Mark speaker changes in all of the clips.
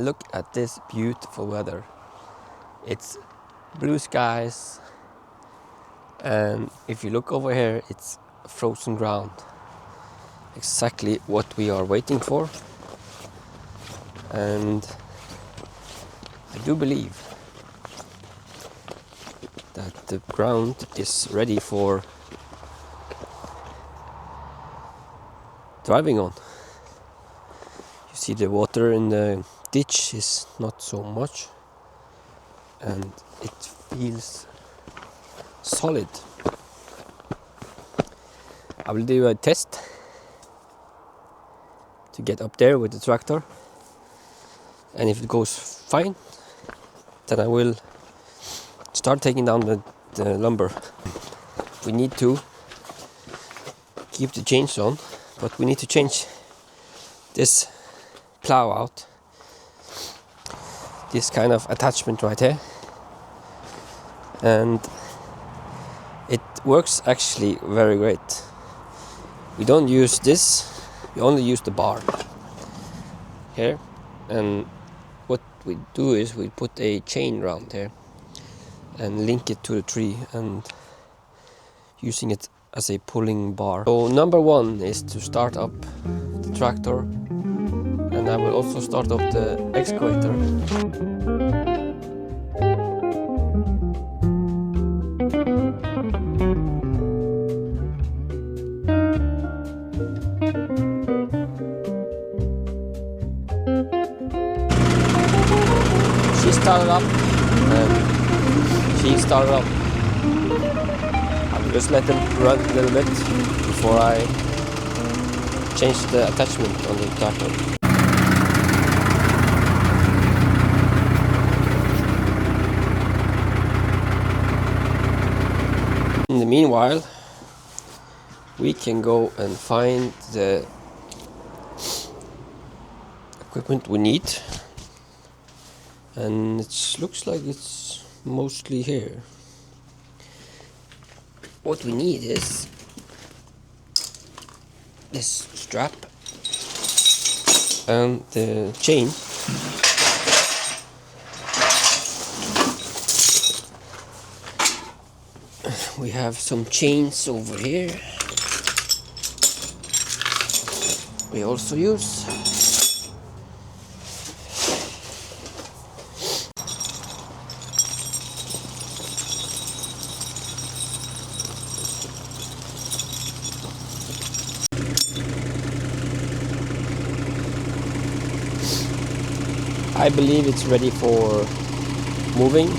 Speaker 1: Look at this beautiful weather. It's blue skies, and if you look over here, it's frozen ground. Exactly what we are waiting for. And I do believe that the ground is ready for driving on. You see the water in the ditch is not so much, and it feels solid. I will do a test to get up there with the tractor, and if it goes fine, then I will start taking down the lumber. We need to keep the chains on, but we need to change this plow out, this kind of attachment right here, and it works actually very great. We don't use this, we only use the bar here, and what we do is we put a chain around here and link it to the tree and using it as a pulling bar. So number one is to start up the tractor, and I will also start up the excavator. She started up, and she started up. I will just let them run a little bit before I change the attachment on the tractor. In the meanwhile, we can go and find the equipment we need, and it looks like it's mostly here. What we need is this strap and the chain. We have some chains over here. We also use I believe it's ready for moving.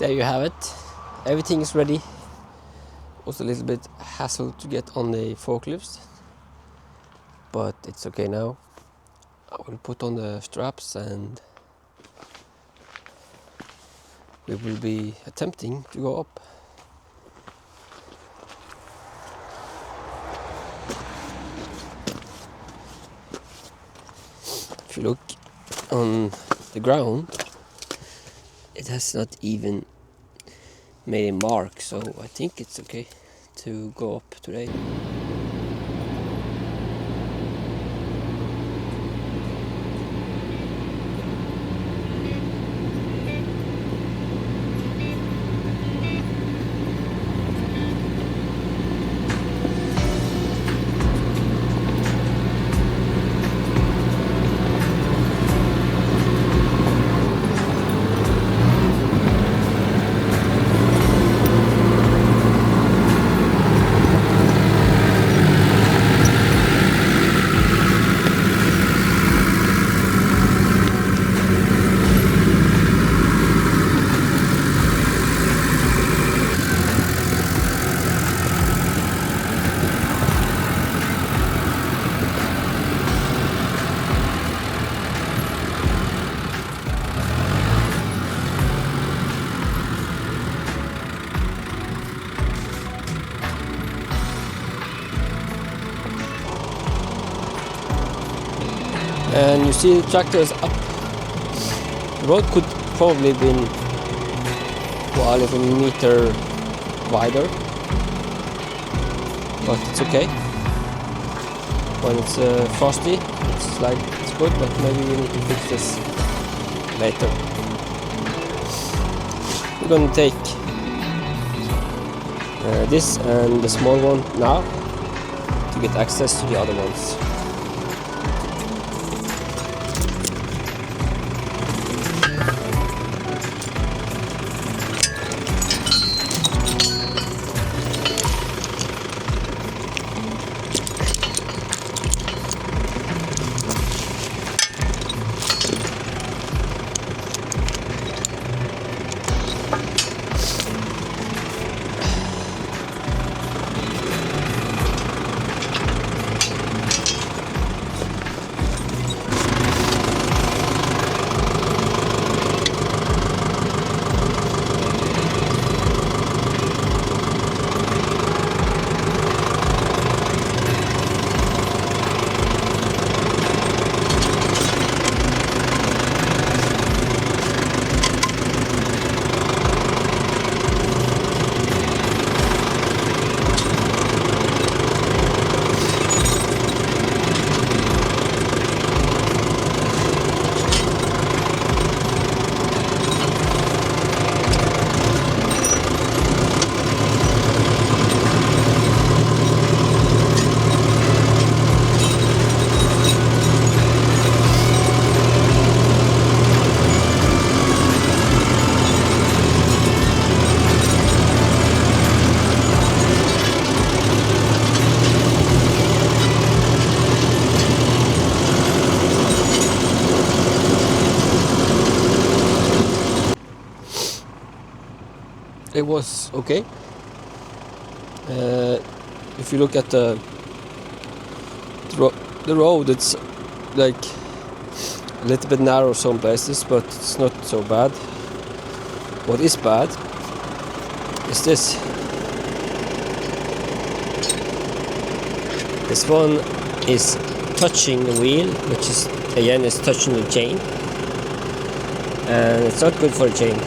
Speaker 1: there you have it. Everything is ready. Was a little bit hassle to get on the forklifts, but it's okay now. I will put on the straps and we will be attempting to go up. If you look on the ground, it has not even made a mark, so I think it's okay to go up today. And you see the tractor is up. The road could probably been a little meter wider, but it's okay. When it's frosty, it's good, but maybe we need to fix this later. We're gonna take this and the small one now to get access to the other ones. It was okay. If you look at the road, it's like a little bit narrow some places, but it's not so bad. What is bad is this. This one is touching the wheel, which is again is touching the chain, and it's not good for the chain.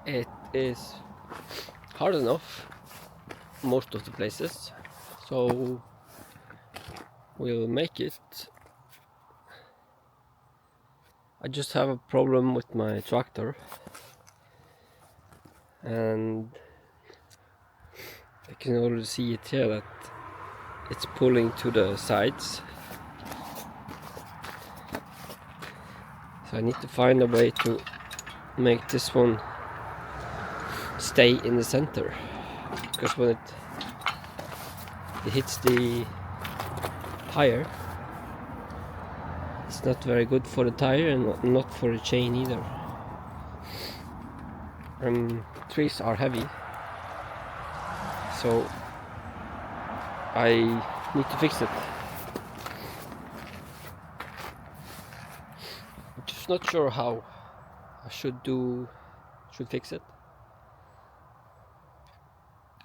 Speaker 1: It is hard enough most of the places, so we'll make it. I just have a problem with my tractor, and I can already see it here that it's pulling to the sides. So I need to find a way to make this one stay in the center, because when it hits the tire, it's not very good for the tire and not for the chain either. Trees are heavy, so I need to fix it. I'm just not sure how I should fix it.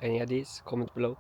Speaker 1: Any ideas? Comment below.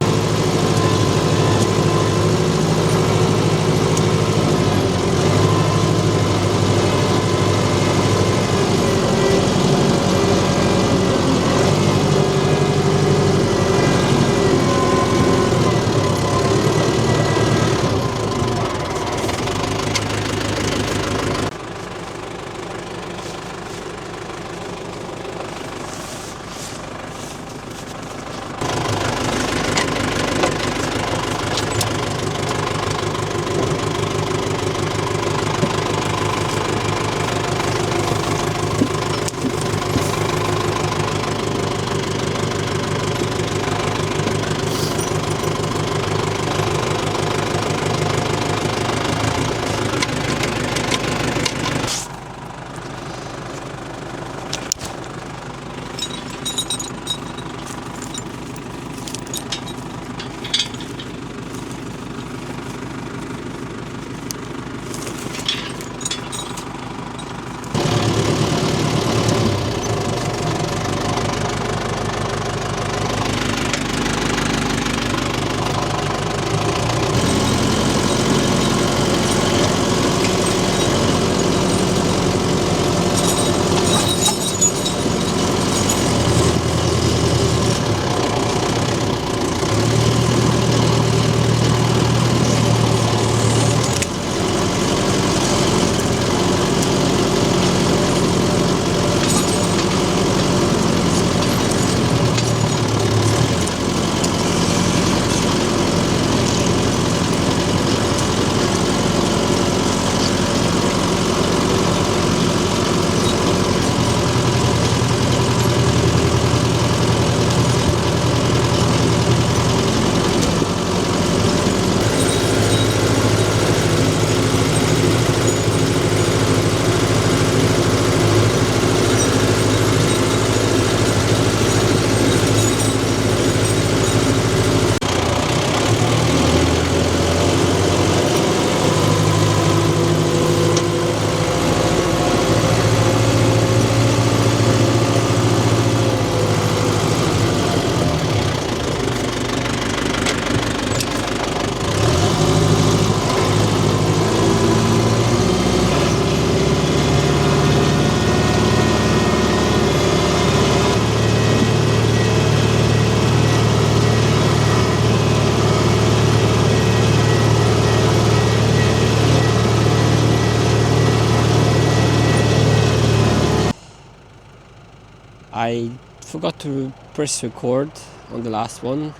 Speaker 1: I forgot to press record on the last one,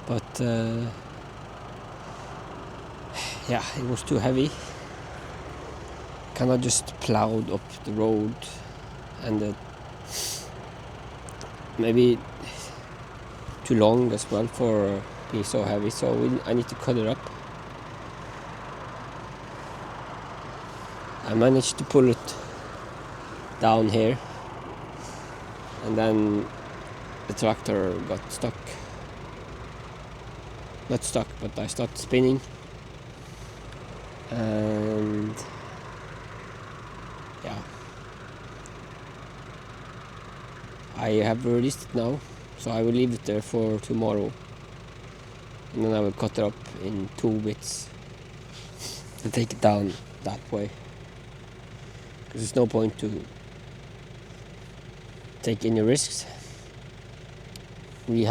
Speaker 1: but yeah, it was too heavy. Kinda just plowed up the road, and maybe too long as well for being so heavy, so I need to cut it up. I managed to pull it down here, and then the tractor got stuck. Not stuck, but I started spinning, and yeah, I have released it now, so I will leave it there for tomorrow, and then I will cut it up in 2 bits and take it down that way, because there's no point to take any risks. We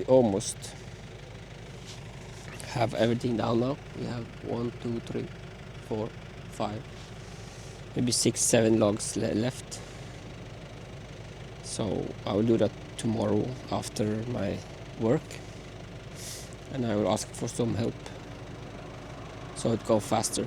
Speaker 1: almost have everything down now. We have 1, 2, 3, 4, 5, maybe 6, 7 logs left. So I will do that tomorrow after my work, and I will ask for some help so it goes faster.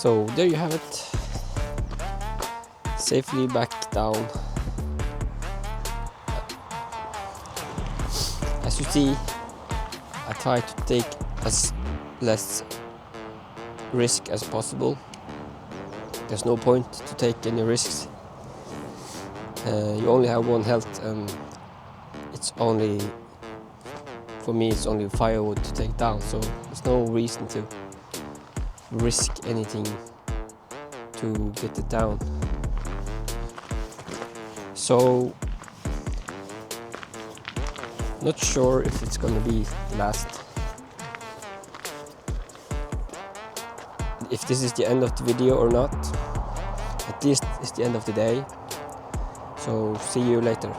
Speaker 1: So there you have it, safely back down. As you see, I try to take as less risk as possible. There's no point to take any risks. You only have one health, and it's only, for me, it's only firewood to take down, so there's no reason to risk anything to get it down. So not sure if it's gonna be the last, if this is the end of the video or not. At least it's the end of the day, so see you later.